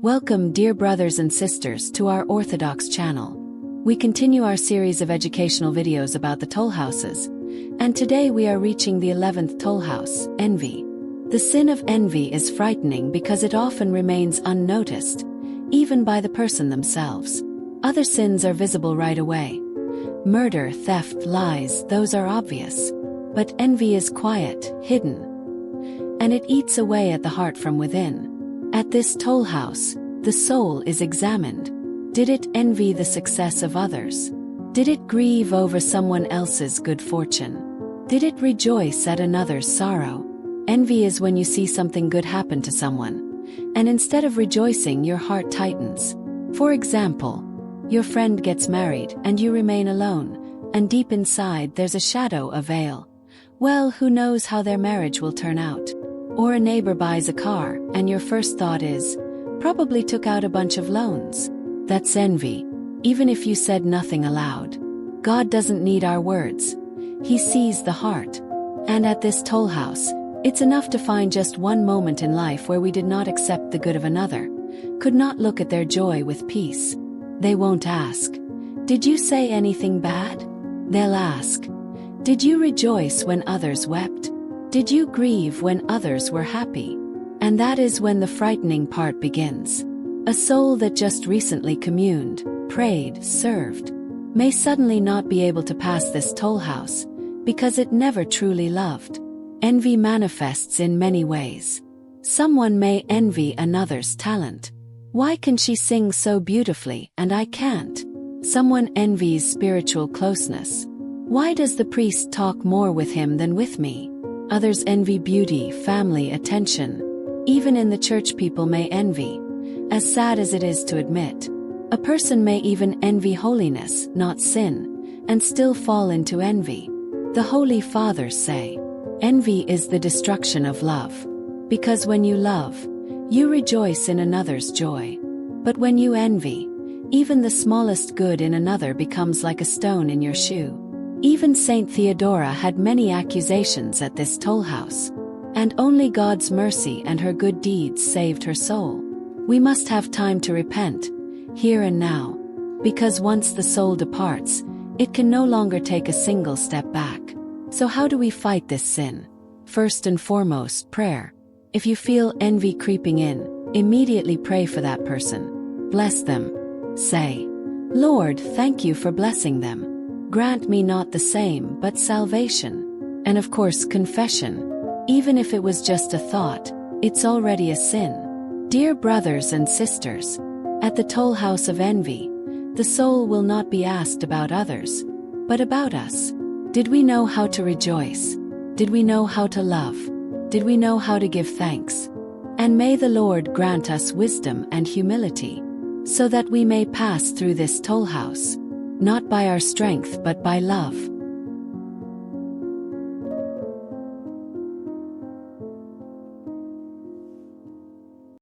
Welcome, dear brothers and sisters, to our Orthodox channel. We continue our series of educational videos about the toll houses, and today we are reaching the 11th toll house, envy. The sin of envy is frightening because it often remains unnoticed, even by the person themselves. Other sins are visible right away. Murder, theft, lies, those are obvious. But envy is quiet, hidden, and it eats away at the heart from within. At this toll house, the soul is examined. Did it envy the success of others? Did it grieve over someone else's good fortune? Did it rejoice at another's sorrow? Envy is when you see something good happen to someone, and instead of rejoicing, your heart tightens. For example, your friend gets married and you remain alone, and deep inside there's a shadow, a veil. Well, who knows how their marriage will turn out? Or a neighbor buys a car, and your first thought is, probably took out a bunch of loans. That's envy, even if you said nothing aloud. God doesn't need our words. He sees the heart. And at this toll house, it's enough to find just one moment in life where we did not accept the good of another, could not look at their joy with peace. They won't ask, "Did you say anything bad?" They'll ask, "Did you rejoice when others wept? Did you grieve when others were happy?" And that is when the frightening part begins. A soul that just recently communed, prayed, served, may suddenly not be able to pass this toll house, because it never truly loved. Envy manifests in many ways. Someone may envy another's talent. Why can she sing so beautifully and I can't? Someone envies spiritual closeness. Why does the priest talk more with him than with me? Others envy beauty, family, attention. Even in the church, people may envy. As sad as it is to admit, a person may even envy holiness, not sin, and still fall into envy. The Holy Fathers say, envy is the destruction of love. Because when you love, you rejoice in another's joy. But when you envy, even the smallest good in another becomes like a stone in your shoe. Even Saint Theodora had many accusations at this toll house, and only God's mercy and her good deeds saved her soul. We must have time to repent, here and now, because once the soul departs, it can no longer take a single step back. So how do we fight this sin? First and foremost, prayer. If you feel envy creeping in, immediately pray for that person. Bless them. Say, "Lord, thank you for blessing them. Grant me not the same but salvation." And of course, confession. Even if it was just a thought, it's already a sin. Dear brothers and sisters, at the toll house of envy, the soul will not be asked about others, but about us. Did we know how to rejoice? Did we know how to love? Did we know how to give thanks? And may the Lord grant us wisdom and humility, so that we may pass through this toll house, not by our strength but by love.